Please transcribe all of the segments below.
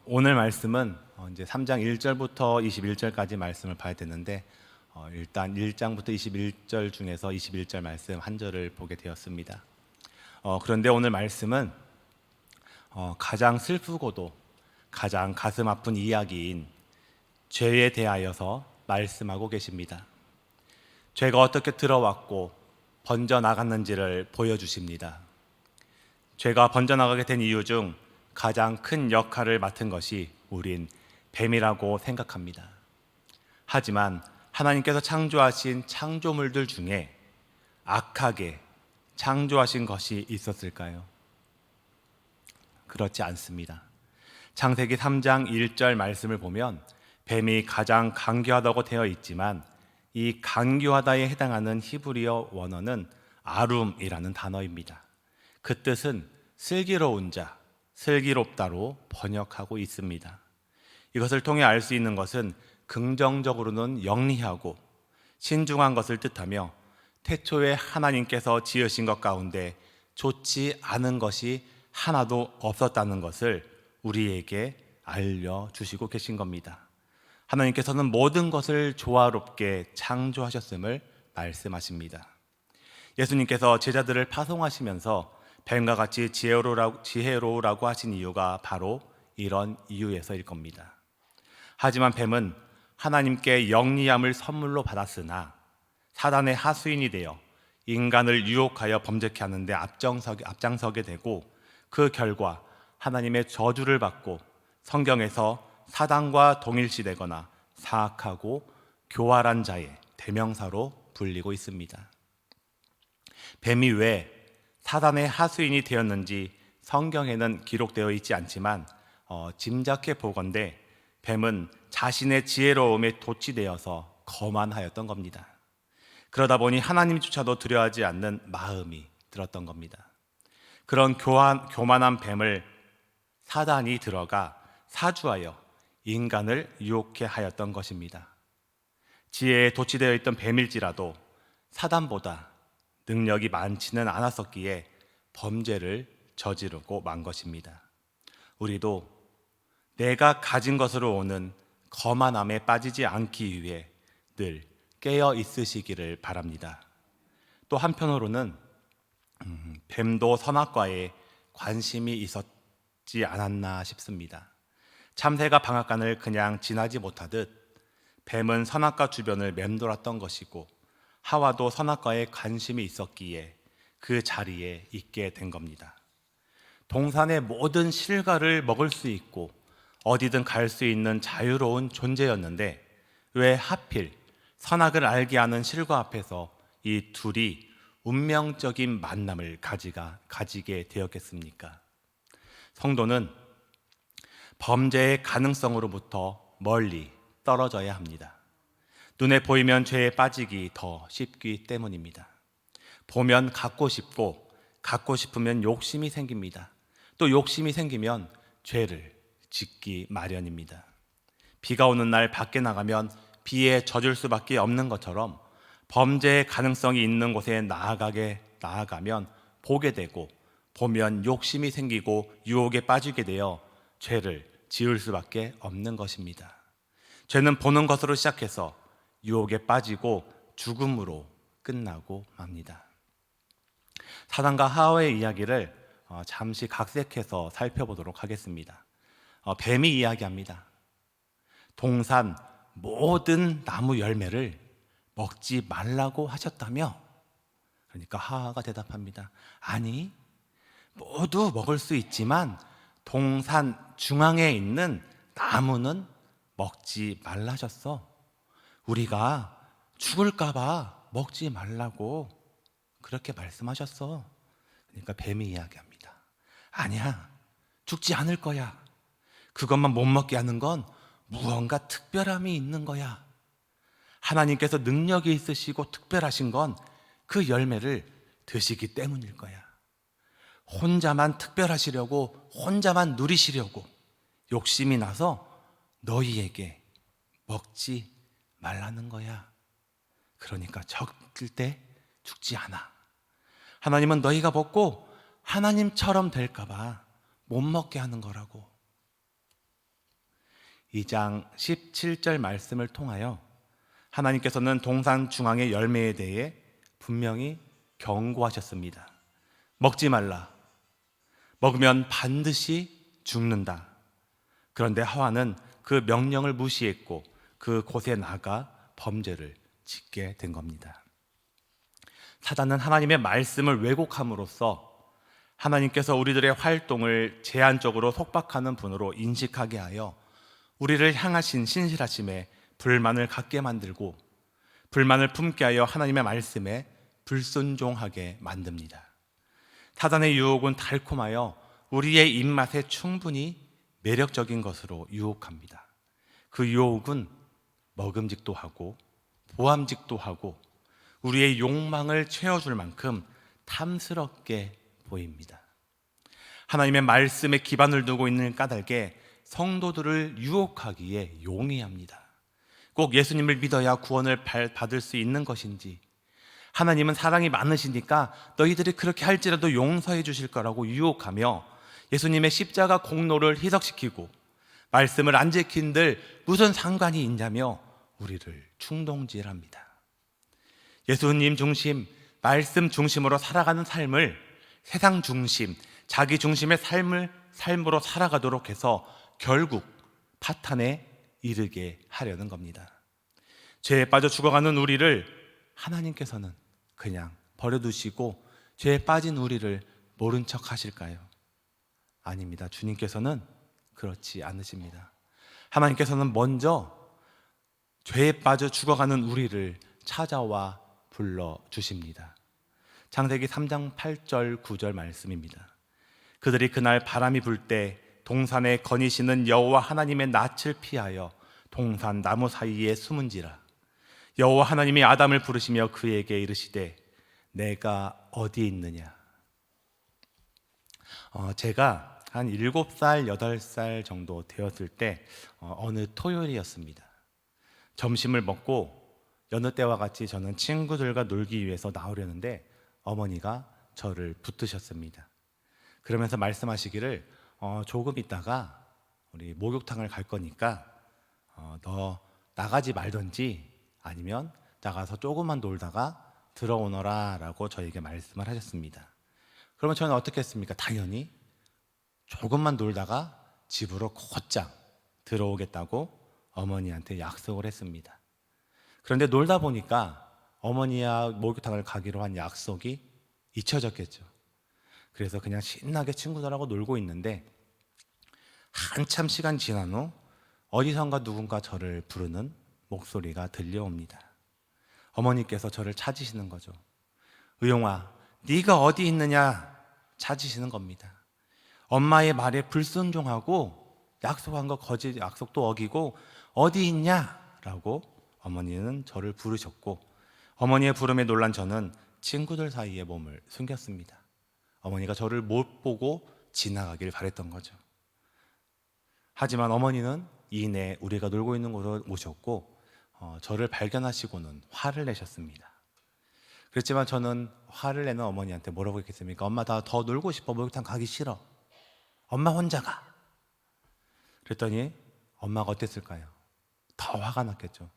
오늘 말씀은 이제 3장 1절부터 21절까지 말씀을 봐야 되는데 일단 1장부터 21절 중에서 21절 말씀 한 절을 보게 되었습니다. 그런데 오늘 말씀은 가장 슬프고도 가장 가슴 아픈 이야기인 죄에 대하여서 말씀하고 계십니다. 죄가 어떻게 들어왔고 번져나갔는지를 보여주십니다. 죄가 번져나가게 된 이유 중 가장 큰 역할을 맡은 것이 우린 뱀이라고 생각합니다. 하지만 하나님께서 창조하신 창조물들 중에 악하게 창조하신 것이 있었을까요? 그렇지 않습니다. 창세기 3장 1절 말씀을 보면 뱀이 가장 간교하다고 되어 있지만 이 간교하다에 해당하는 히브리어 원어는 아룸이라는 단어입니다. 그 뜻은 슬기로운 자, 슬기롭다로 번역하고 있습니다. 이것을 통해 알 수 있는 것은 긍정적으로는 영리하고 신중한 것을 뜻하며 태초에 하나님께서 지으신 것 가운데 좋지 않은 것이 하나도 없었다는 것을 우리에게 알려주시고 계신 겁니다. 하나님께서는 모든 것을 조화롭게 창조하셨음을 말씀하십니다. 예수님께서 제자들을 파송하시면서 뱀과 같이 지혜로우라고 하신 이유가 바로 이런 이유에서일 겁니다. 하지만 뱀은 하나님께 영리함을 선물로 받았으나 사단의 하수인이 되어 인간을 유혹하여 범죄케 하는데 앞장서게 되고 그 결과 하나님의 저주를 받고 성경에서 사단과 동일시되거나 사악하고 교활한 자의 대명사로 불리고 있습니다. 뱀이 왜 사단의 하수인이 되었는지 성경에는 기록되어 있지 않지만 짐작해 보건대 뱀은 자신의 지혜로움에 도취되어서 거만하였던 겁니다. 그러다 보니 하나님조차도 두려워하지 않는 마음이 들었던 겁니다. 그런 교만한 뱀을 사단이 들어가 사주하여 인간을 유혹해 하였던 것입니다. 지혜에 도취되어 있던 뱀일지라도 사단보다 능력이 많지는 않았었기에 범죄를 저지르고 만 것입니다. 우리도 내가 가진 것으로 오는 거만함에 빠지지 않기 위해 늘 깨어 있으시기를 바랍니다. 또 한편으로는 뱀도 선악과에 관심이 있었지 않았나 싶습니다. 참새가 방앗간을 그냥 지나지 못하듯 뱀은 선악과 주변을 맴돌았던 것이고 하와도 선악과에 관심이 있었기에 그 자리에 있게 된 겁니다. 동산의 모든 실과를 먹을 수 있고 어디든 갈 수 있는 자유로운 존재였는데 왜 하필 선악을 알게 하는 실과 앞에서 이 둘이 운명적인 만남을 가지게 되었겠습니까? 성도는 범죄의 가능성으로부터 멀리 떨어져야 합니다. 눈에 보이면 죄에 빠지기 더 쉽기 때문입니다. 보면 갖고 싶고 갖고 싶으면 욕심이 생깁니다. 또 욕심이 생기면 죄를 짓기 마련입니다. 비가 오는 날 밖에 나가면 비에 젖을 수밖에 없는 것처럼 범죄의 가능성이 있는 곳에 나아가면 보게 되고 보면 욕심이 생기고 유혹에 빠지게 되어 죄를 지을 수밖에 없는 것입니다. 죄는 보는 것으로 시작해서 유혹에 빠지고 죽음으로 끝나고 맙니다. 사단과 하와의 이야기를 잠시 각색해서 살펴보도록 하겠습니다. 뱀이 이야기합니다. 동산 모든 나무 열매를 먹지 말라고 하셨다며? 그러니까 하와가 대답합니다. 아니, 모두 먹을 수 있지만 동산 중앙에 있는 나무는 먹지 말라 하셨어. 우리가 죽을까봐 먹지 말라고 그렇게 말씀하셨어. 그러니까 뱀이 이야기합니다. 아니야, 죽지 않을 거야. 그것만 못 먹게 하는 건 무언가 특별함이 있는 거야. 하나님께서 능력이 있으시고 특별하신 건 그 열매를 드시기 때문일 거야. 혼자만 특별하시려고, 혼자만 누리시려고 욕심이 나서 너희에게 먹지 말라는 거야. 그러니까 적을 때 죽지 않아. 하나님은 너희가 먹고 하나님처럼 될까 봐 못 먹게 하는 거라고. 2장 17절 말씀을 통하여 하나님께서는 동산 중앙의 열매에 대해 분명히 경고하셨습니다. 먹지 말라. 먹으면 반드시 죽는다. 그런데 하와는 그 명령을 무시했고 그곳에 나가 범죄를 짓게 된 겁니다. 사단은 하나님의 말씀을 왜곡함으로써 하나님께서 우리들의 활동을 제한적으로 속박하는 분으로 인식하게 하여 우리를 향하신 신실하심에 불만을 갖게 만들고 불만을 품게 하여 하나님의 말씀에 불순종하게 만듭니다. 사단의 유혹은 달콤하여 우리의 입맛에 충분히 매력적인 것으로 유혹합니다. 그 유혹은 먹음직도 하고 보암직도 하고 우리의 욕망을 채워줄 만큼 탐스럽게 보입니다. 하나님의 말씀에 기반을 두고 있는 까닭에 성도들을 유혹하기에 용이합니다. 꼭 예수님을 믿어야 구원을 받을 수 있는 것인지, 하나님은 사랑이 많으시니까 너희들이 그렇게 할지라도 용서해 주실 거라고 유혹하며 예수님의 십자가 공로를 희석시키고 말씀을 안 지킨들 무슨 상관이 있냐며 우리를 충동질합니다. 예수님 중심, 말씀 중심으로 살아가는 삶을 세상 중심, 자기 중심의 삶으로 살아가도록 해서 결국 파탄에 이르게 하려는 겁니다. 죄에 빠져 죽어가는 우리를 하나님께서는 그냥 버려두시고 죄에 빠진 우리를 모른 척 하실까요? 아닙니다. 주님께서는 그렇지 않으십니다. 하나님께서는 먼저 죄에 빠져 죽어가는 우리를 찾아와 불러주십니다. 창세기 3장 8절 9절 말씀입니다. 그들이 그날 바람이 불 때 동산에 거니시는 여호와 하나님의 낯을 피하여 동산 나무 사이에 숨은지라. 여호와 하나님이 아담을 부르시며 그에게 이르시되 내가 어디 있느냐. 제가 한 7살, 8살 정도 되었을 때 어느 토요일이었습니다. 점심을 먹고 여느 때와 같이 저는 친구들과 놀기 위해서 나오려는데 어머니가 저를 붙드셨습니다. 그러면서 말씀하시기를 조금 있다가 우리 목욕탕을 갈 거니까 너 나가지 말던지 아니면 나가서 조금만 놀다가 들어오너라 라고 저에게 말씀을 하셨습니다. 그러면 저는 어떻게 했습니까? 당연히 조금만 놀다가 집으로 곧장 들어오겠다고 어머니한테 약속을 했습니다. 그런데 놀다 보니까 어머니와 목욕탕을 가기로 한 약속이 잊혀졌겠죠. 그래서 그냥 신나게 친구들하고 놀고 있는데 한참 시간 지난 후 어디선가 누군가 저를 부르는 목소리가 들려옵니다. 어머니께서 저를 찾으시는 거죠. 의용아, 네가 어디 있느냐 찾으시는 겁니다. 엄마의 말에 불순종하고 약속한 거 거짓 약속도 어기고 어디 있냐라고 어머니는 저를 부르셨고 어머니의 부름에 놀란 저는 친구들 사이에 몸을 숨겼습니다. 어머니가 저를 못 보고 지나가길 바랬던 거죠. 하지만 어머니는 이내 우리가 놀고 있는 곳으로 오셨고 저를 발견하시고는 화를 내셨습니다. 그렇지만 저는 화를 내는 어머니한테 뭐라고 했겠습니까? 엄마 나 더 놀고 싶어. 목욕탕 가기 싫어. 엄마 혼자 가. 그랬더니 엄마가 어땠을까요? 더 화가 났겠죠.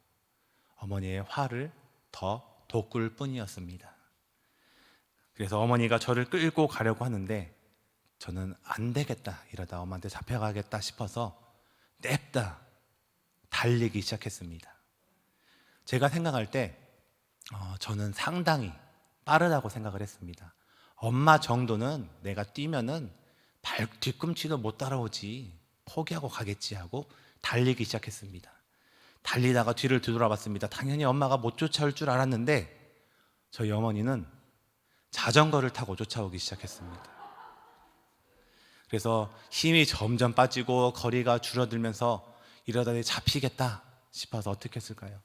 어머니의 화를 더 돋굴 뿐이었습니다. 그래서 어머니가 저를 끌고 가려고 하는데 저는 안 되겠다 이러다 엄마한테 잡혀가겠다 싶어서 냅다 달리기 시작했습니다. 제가 생각할 때 저는 상당히 빠르다고 생각을 했습니다. 엄마 정도는 내가 뛰면은 발 뒤꿈치도 못 따라오지 포기하고 가겠지 하고 달리기 시작했습니다. 달리다가 뒤를 뒤돌아봤습니다. 당연히 엄마가 못 쫓아올 줄 알았는데 저희 어머니는 자전거를 타고 쫓아오기 시작했습니다. 그래서 힘이 점점 빠지고 거리가 줄어들면서 이러다 잡히겠다 싶어서 어떻게 했을까요?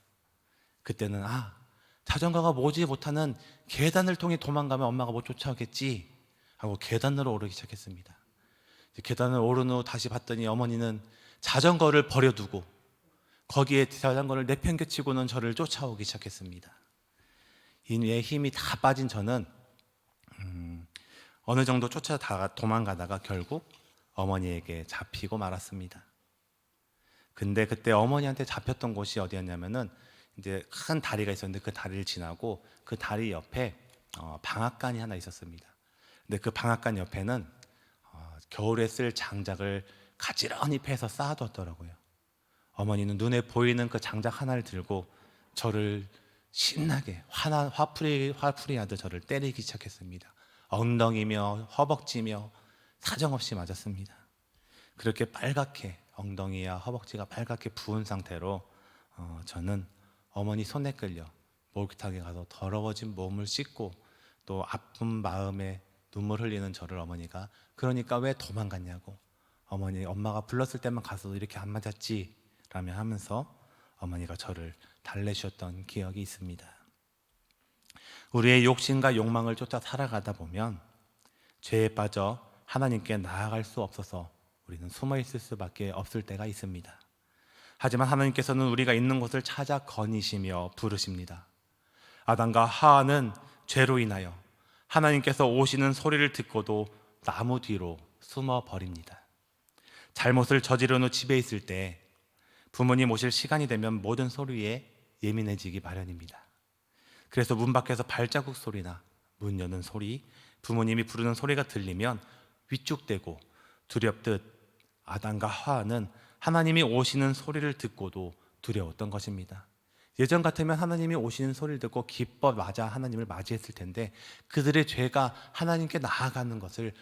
그때는 자전거가 모지 못하는 계단을 통해 도망가면 엄마가 못 쫓아오겠지 하고 계단으로 오르기 시작했습니다. 계단을 오른 후 다시 봤더니 어머니는 자전거를 버려두고 거기에 자전거를 내팽개치고는 저를 쫓아오기 시작했습니다. 이에 힘이 다 빠진 저는 어느 정도 도망가다가 결국 어머니에게 잡히고 말았습니다. 근데 그때 어머니한테 잡혔던 곳이 어디였냐면은 이제 큰 다리가 있었는데 그 다리를 지나고 그 다리 옆에 방앗간이 하나 있었습니다. 근데 그 방앗간 옆에는 겨울에 쓸 장작을 가지런히 패서 쌓아뒀더라고요. 어머니는 눈에 보이는 그 장작 하나를 들고 저를 신나게 화풀이 하듯 저를 때리기 시작했습니다. 엉덩이며 허벅지며 사정없이 맞았습니다. 그렇게 빨갛게 엉덩이와 허벅지가 빨갛게 부은 상태로 저는 어머니 손에 끌려 목욕탕에 가서 더러워진 몸을 씻고 또 아픈 마음에 눈물 흘리는 저를 어머니가 그러니까 왜 도망갔냐고, 엄마가 불렀을 때만 가서 이렇게 안 맞았지 라며 하면서 어머니가 저를 달래주셨던 기억이 있습니다. 우리의 욕심과 욕망을 쫓아 살아가다 보면 죄에 빠져 하나님께 나아갈 수 없어서 우리는 숨어 있을 수밖에 없을 때가 있습니다. 하지만 하나님께서는 우리가 있는 곳을 찾아 거니시며 부르십니다. 아담과 하와는 죄로 인하여 하나님께서 오시는 소리를 듣고도 나무 뒤로 숨어 버립니다. 잘못을 저지른 후 집에 있을 때 부모님 오실 시간이 되면 모든 소리에 예민해지기 마련입니다. 그래서 문 밖에서 발자국 소리나 문 여는 소리, 부모님이 부르는 소리가 들리면 위축되고 두렵듯 아담과 하와는 하나님이 오시는 소리를 듣고도 두려웠던 것입니다. 예전 같으면 하나님이 오시는 소리를 듣고 기뻐 하나님을 맞이했을 텐데 그들의 죄가 하나님께 나아가는 것을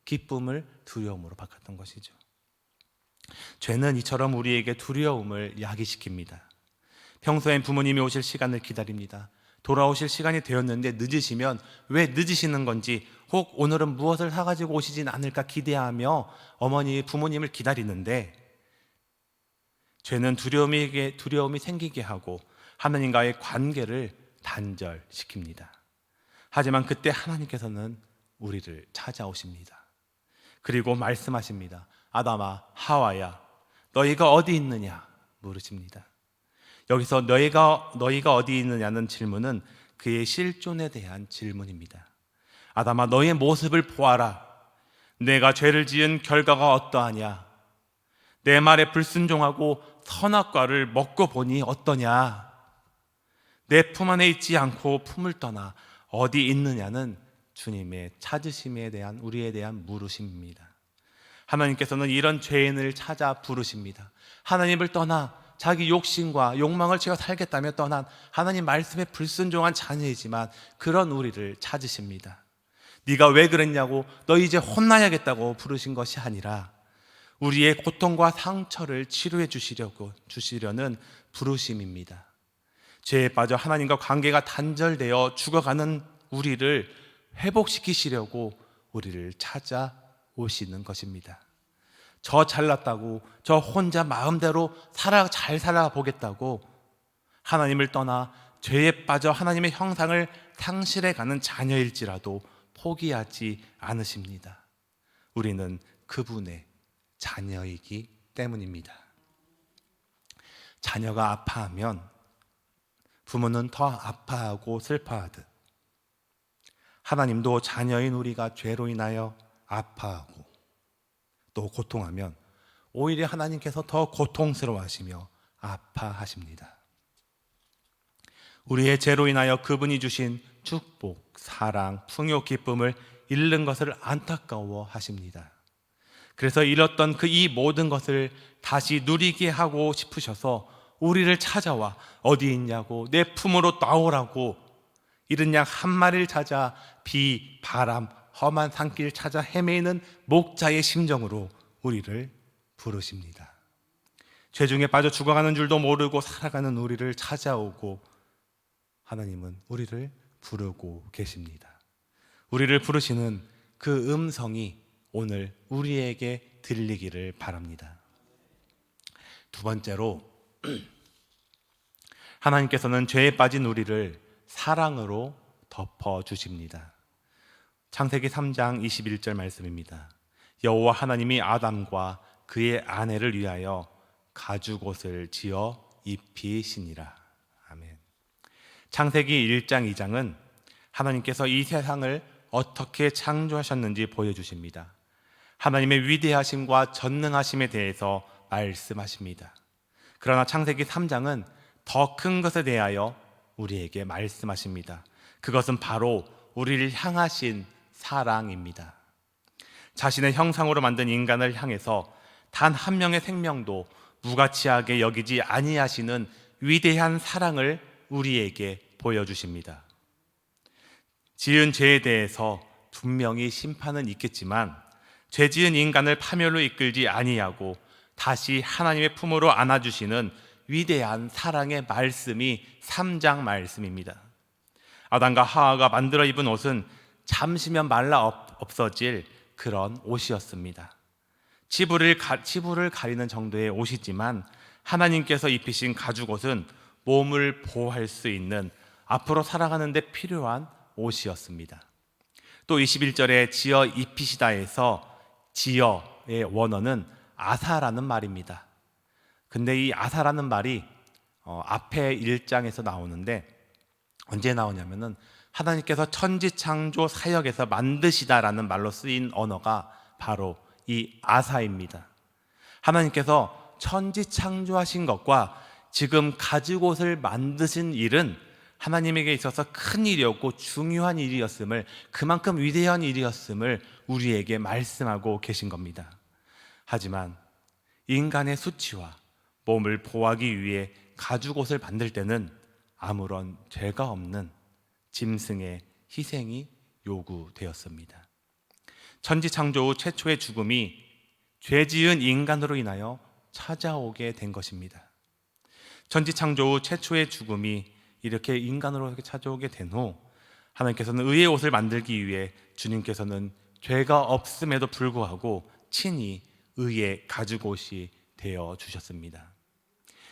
기쁨을 두려움으로 바꿨던 것이죠. 죄는 이처럼 우리에게 두려움을 야기시킵니다. 평소엔 부모님이 오실 시간을 기다립니다. 돌아오실 시간이 되었는데 늦으시면 왜 늦으시는 건지, 혹 오늘은 무엇을 사가지고 오시진 않을까 기대하며 부모님을 기다리는데, 죄는 두려움이 생기게 하고 하나님과의 관계를 단절시킵니다. 하지만 그때 하나님께서는 우리를 찾아오십니다. 그리고 말씀하십니다. 아담아, 하와야, 너희가 어디 있느냐 물으십니다. 여기서 너희가 어디 있느냐는 질문은 그의 실존에 대한 질문입니다. 아담아, 너의 모습을 보아라. 내가 죄를 지은 결과가 어떠하냐? 내 말에 불순종하고 선악과를 먹고 보니 어떠냐? 내 품 안에 있지 않고 품을 떠나 어디 있느냐는 주님의 찾으심에 대한 우리에 대한 물으심입니다. 하나님께서는 이런 죄인을 찾아 부르십니다. 하나님을 떠나 자기 욕심과 욕망을 채워 살겠다며 떠난 하나님 말씀에 불순종한 자녀이지만 그런 우리를 찾으십니다. 네가 왜 그랬냐고, 너 이제 혼나야겠다고 부르신 것이 아니라 우리의 고통과 상처를 치료해 주시려는 부르심입니다. 죄에 빠져 하나님과 관계가 단절되어 죽어가는 우리를 회복시키시려고 우리를 찾아오시는 것입니다. 저 잘났다고, 저 혼자 마음대로 잘 살아보겠다고 하나님을 떠나 죄에 빠져 하나님의 형상을 상실해가는 자녀일지라도 포기하지 않으십니다. 우리는 그분의 자녀이기 때문입니다. 자녀가 아파하면 부모는 더 아파하고 슬퍼하듯 하나님도 자녀인 우리가 죄로 인하여 아파하고 또 고통하면 오히려 하나님께서 더 고통스러워하시며 아파하십니다. 우리의 죄로 인하여 그분이 주신 축복, 사랑, 풍요, 기쁨을 잃는 것을 안타까워하십니다. 그래서 잃었던 이 모든 것을 다시 누리게 하고 싶으셔서 우리를 찾아와 어디 있냐고, 내 품으로 나오라고 잃은 양 한 마리를 찾아 비, 바람, 험한 산길 찾아 헤매이는 목자의 심정으로 우리를 부르십니다. 죄 중에 빠져 죽어가는 줄도 모르고 살아가는 우리를 찾아오고 하나님은 우리를 부르고 계십니다. 우리를 부르시는 그 음성이 오늘 우리에게 들리기를 바랍니다. 두 번째로, 하나님께서는 죄에 빠진 우리를 사랑으로 덮어주십니다. 창세기 3장 21절 말씀입니다. 여호와 하나님이 아담과 그의 아내를 위하여 가죽옷을 지어 입히시니라. 아멘. 창세기 1장 2장은 하나님께서 이 세상을 어떻게 창조하셨는지 보여주십니다. 하나님의 위대하심과 전능하심에 대해서 말씀하십니다. 그러나 창세기 3장은 더 큰 것에 대하여 우리에게 말씀하십니다. 그것은 바로 우리를 향하신 사랑입니다. 자신의 형상으로 만든 인간을 향해서 단 한 명의 생명도 무가치하게 여기지 아니하시는 위대한 사랑을 우리에게 보여주십니다. 지은 죄에 대해서 분명히 심판은 있겠지만 죄지은 인간을 파멸로 이끌지 아니하고 다시 하나님의 품으로 안아주시는 위대한 사랑의 말씀이 3장 말씀입니다. 아담과 하와가 만들어 입은 옷은 잠시면 말라 없어질 그런 옷이었습니다. 치부를 가리는 정도의 옷이지만 하나님께서 입히신 가죽옷은 몸을 보호할 수 있는 앞으로 살아가는 데 필요한 옷이었습니다. 또 21절에 지어 입히시다에서 지어의 원어는 아사라는 말입니다. 근데 이 아사라는 말이 앞에 1장에서 나오는데 언제 나오냐면은 하나님께서 천지창조 사역에서 만드시다라는 말로 쓰인 언어가 바로 이 아사입니다. 하나님께서 천지창조하신 것과 지금 가죽옷을 만드신 일은 하나님에게 있어서 큰 일이었고 중요한 일이었음을, 그만큼 위대한 일이었음을 우리에게 말씀하고 계신 겁니다. 하지만 인간의 수치와 몸을 보호하기 위해 가죽옷을 만들 때는 아무런 죄가 없는 짐승의 희생이 요구되었습니다. 천지창조 후 최초의 죽음이 죄지은 인간으로 인하여 찾아오게 된 것입니다. 천지창조 후 최초의 죽음이 이렇게 인간으로 찾아오게 된 후 하나님께서는 의의 옷을 만들기 위해 주님께서는 죄가 없음에도 불구하고 친히 의의 가죽옷이 되어 주셨습니다.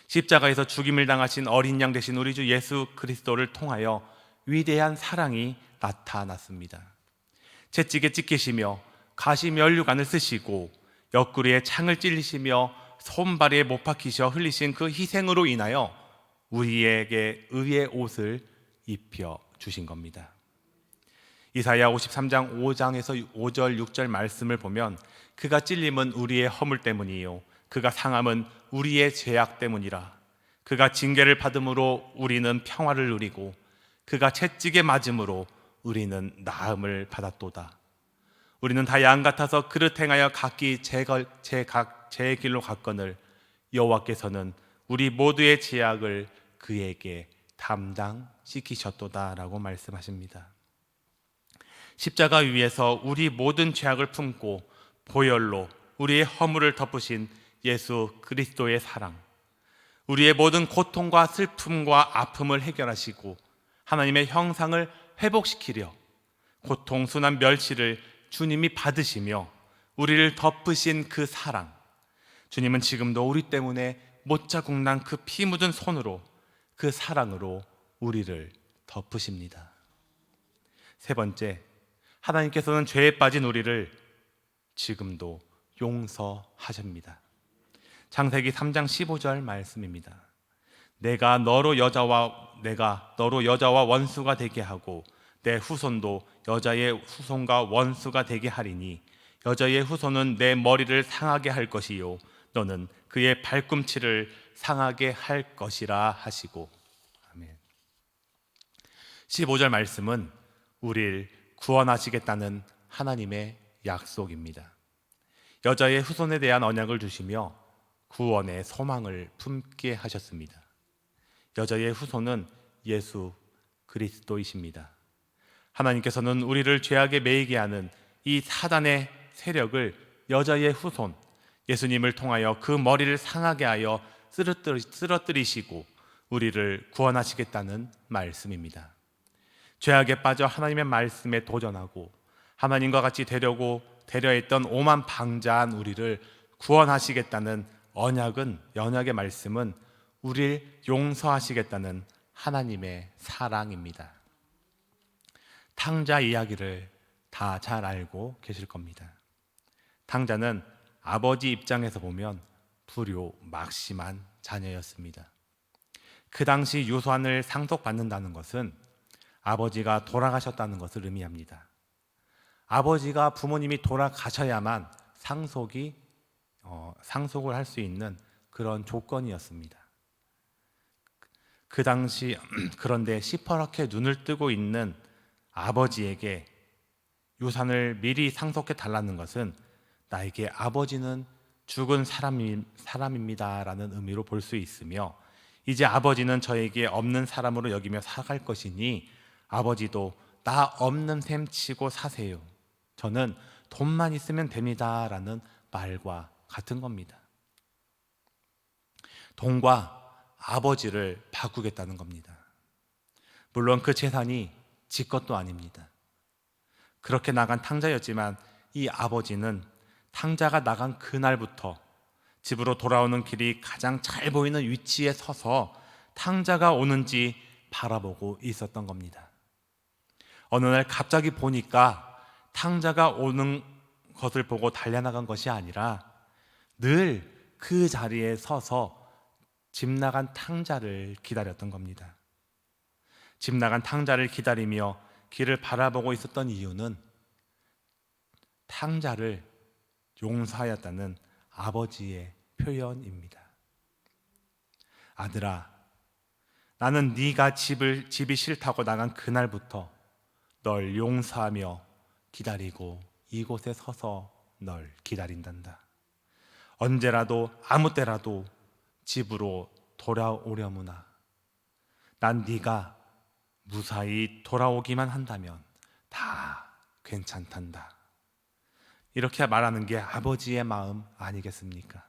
십자가에서 죽임을 당하신 어린 양 되신 우리 주 예수 그리스도를 통하여 위대한 사랑이 나타났습니다. 채찍에 찢기시며 가시 면류관을 쓰시고 옆구리에 창을 찔리시며 손발에 못 박히셔 흘리신 그 희생으로 인하여 우리에게 의의 옷을 입혀 주신 겁니다. 이사야 53장 5장에서 5절 6절 말씀을 보면 그가 찔림은 우리의 허물 때문이요 그가 상함은 우리의 죄악 때문이라. 그가 징계를 받음으로 우리는 평화를 누리고 그가 채찍에 맞음으로 우리는 나음을 받았도다. 우리는 다 양 같아서 그릇 행하여 각기 제 길로 갔거늘 여호와께서는 우리 모두의 죄악을 그에게 담당시키셨도다 라고 말씀하십니다. 십자가 위에서 우리 모든 죄악을 품고 보혈로 우리의 허물을 덮으신 예수 그리스도의 사랑, 우리의 모든 고통과 슬픔과 아픔을 해결하시고 하나님의 형상을 회복시키려 고통, 순환, 멸시를 주님이 받으시며 우리를 덮으신 그 사랑, 주님은 지금도 우리 때문에 못자국난 그 피 묻은 손으로 그 사랑으로 우리를 덮으십니다. 세 번째, 하나님께서는 죄에 빠진 우리를 지금도 용서하십니다. 창세기 3장 15절 말씀입니다. 내가 너로 여자와 원수가 되게 하고 내 후손도 여자의 후손과 원수가 되게 하리니 여자의 후손은 내 머리를 상하게 할 것이요 너는 그의 발꿈치를 상하게 할 것이라 하시고. 아멘. 15절 말씀은 우리를 구원하시겠다는 하나님의 약속입니다. 여자의 후손에 대한 언약을 주시며 구원의 소망을 품게 하셨습니다. 여자의 후손은 예수 그리스도이십니다. 하나님께서는 우리를 죄악에 매이게 하는 이 사단의 세력을 여자의 후손 예수님을 통하여 그 머리를 상하게 하여 쓰러뜨리시고 우리를 구원하시겠다는 말씀입니다. 죄악에 빠져 하나님의 말씀에 도전하고 하나님과 같이 되려 했던 오만방자한 우리를 구원하시겠다는 언약의 말씀은 우리를 용서하시겠다는 하나님의 사랑입니다. 탕자 이야기를 다 잘 알고 계실 겁니다. 탕자는 아버지 입장에서 보면 불효막심한 자녀였습니다. 그 당시 유산을 상속받는다는 것은 아버지가 돌아가셨다는 것을 의미합니다. 아버지가 부모님이 돌아가셔야만 상속이 상속을 할 수 있는 그런 조건이었습니다. 그 당시 그런데 시퍼렇게 눈을 뜨고 있는 아버지에게 유산을 미리 상속해 달라는 것은 나에게 아버지는 죽은 사람입니다라는 의미로 볼 수 있으며, 이제 아버지는 저에게 없는 사람으로 여기며 살아갈 것이니 아버지도 나 없는 셈 치고 사세요. 저는 돈만 있으면 됩니다라는 말과 같은 겁니다. 돈과 아버지를 바꾸겠다는 겁니다. 물론 그 재산이 지 것도 아닙니다. 그렇게 나간 탕자였지만 이 아버지는 탕자가 나간 그날부터 집으로 돌아오는 길이 가장 잘 보이는 위치에 서서 탕자가 오는지 바라보고 있었던 겁니다. 어느 날 갑자기 보니까 탕자가 오는 것을 보고 달려나간 것이 아니라 늘 그 자리에 서서 집 나간 탕자를 기다렸던 겁니다. 집 나간 탕자를 기다리며 길을 바라보고 있었던 이유는 탕자를 용서하였다는 아버지의 표현입니다. 아들아, 나는 네가 집이 싫다고 나간 그날부터 널 용서하며 기다리고 이곳에 서서 널 기다린단다. 언제라도 아무 때라도 집으로 돌아오려무나 난 네가 무사히 돌아오기만 한다면 다 괜찮단다. 이렇게 말하는 게 아버지의 마음 아니겠습니까?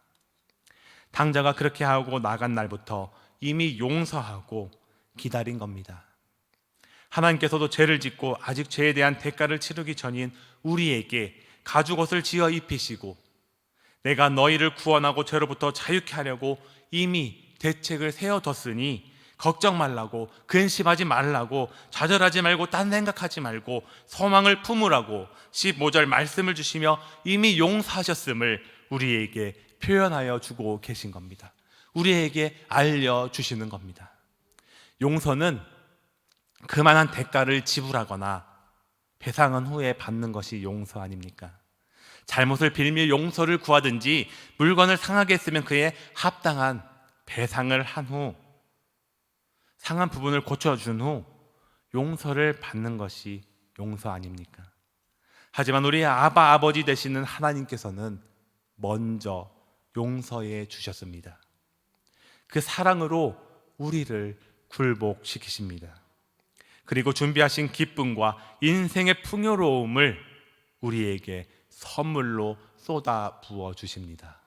탕자가 그렇게 하고 나간 날부터 이미 용서하고 기다린 겁니다. 하나님께서도 죄를 짓고 아직 죄에 대한 대가를 치르기 전인 우리에게 가죽옷을 지어 입히시고 내가 너희를 구원하고 죄로부터 자유케 하려고 이미 대책을 세워뒀으니 걱정 말라고, 근심하지 말라고, 좌절하지 말고, 딴 생각하지 말고 소망을 품으라고 15절 말씀을 주시며 이미 용서하셨음을 우리에게 표현하여 주고 계신 겁니다. 우리에게 알려주시는 겁니다. 용서는 그만한 대가를 지불하거나 배상은 후에 받는 것이 용서 아닙니까? 잘못을 빌며 용서를 구하든지 물건을 상하게 했으면 그에 합당한 배상을 한 후 상한 부분을 고쳐준 후 용서를 받는 것이 용서 아닙니까? 하지만 우리 아버지 되시는 하나님께서는 먼저 용서해 주셨습니다. 그 사랑으로 우리를 굴복시키십니다. 그리고 준비하신 기쁨과 인생의 풍요로움을 우리에게 선물로 쏟아 부어 주십니다.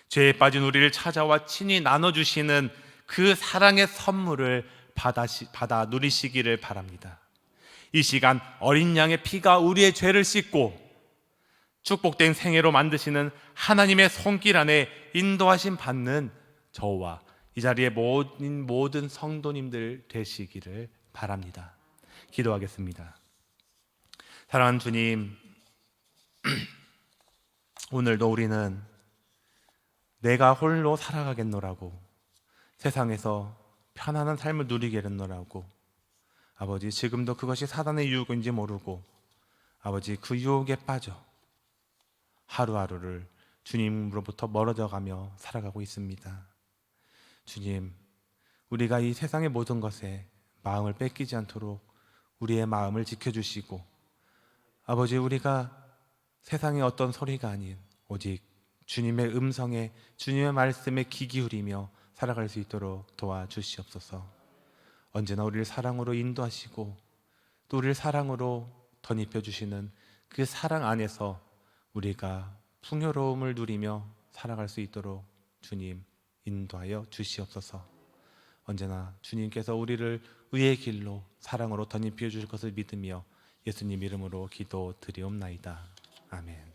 죄에 빠진 우리를 찾아와 친히 나눠주시는 그 사랑의 선물을 받아 누리시기를 바랍니다. 이 시간 어린 양의 피가 우리의 죄를 씻고 축복된 생애로 만드시는 하나님의 손길 안에 인도하심 받는 저와 이 자리에 모든 성도님들 되시기를 바랍니다. 기도하겠습니다. 사랑하는 주님, 오늘도 우리는 내가 홀로 살아가겠노라고, 세상에서 편안한 삶을 누리겠노라고, 아버지 지금도 그것이 사단의 유혹인지 모르고 아버지 그 유혹에 빠져 하루하루를 주님으로부터 멀어져 가며 살아가고 있습니다. 주님, 우리가 이 세상의 모든 것에 마음을 뺏기지 않도록 우리의 마음을 지켜주시고, 아버지 우리가 세상의 어떤 소리가 아닌 오직 주님의 음성에, 주님의 말씀에 귀 기울이며 살아갈 수 있도록 도와주시옵소서. 언제나 우리를 사랑으로 인도하시고 또 우리를 사랑으로 덧입혀 주시는 그 사랑 안에서 우리가 풍요로움을 누리며 살아갈 수 있도록 주님 인도하여 주시옵소서. 언제나 주님께서 우리를 의의 길로 사랑으로 덧입혀 주실 것을 믿으며 예수님 이름으로 기도드리옵나이다. 아멘.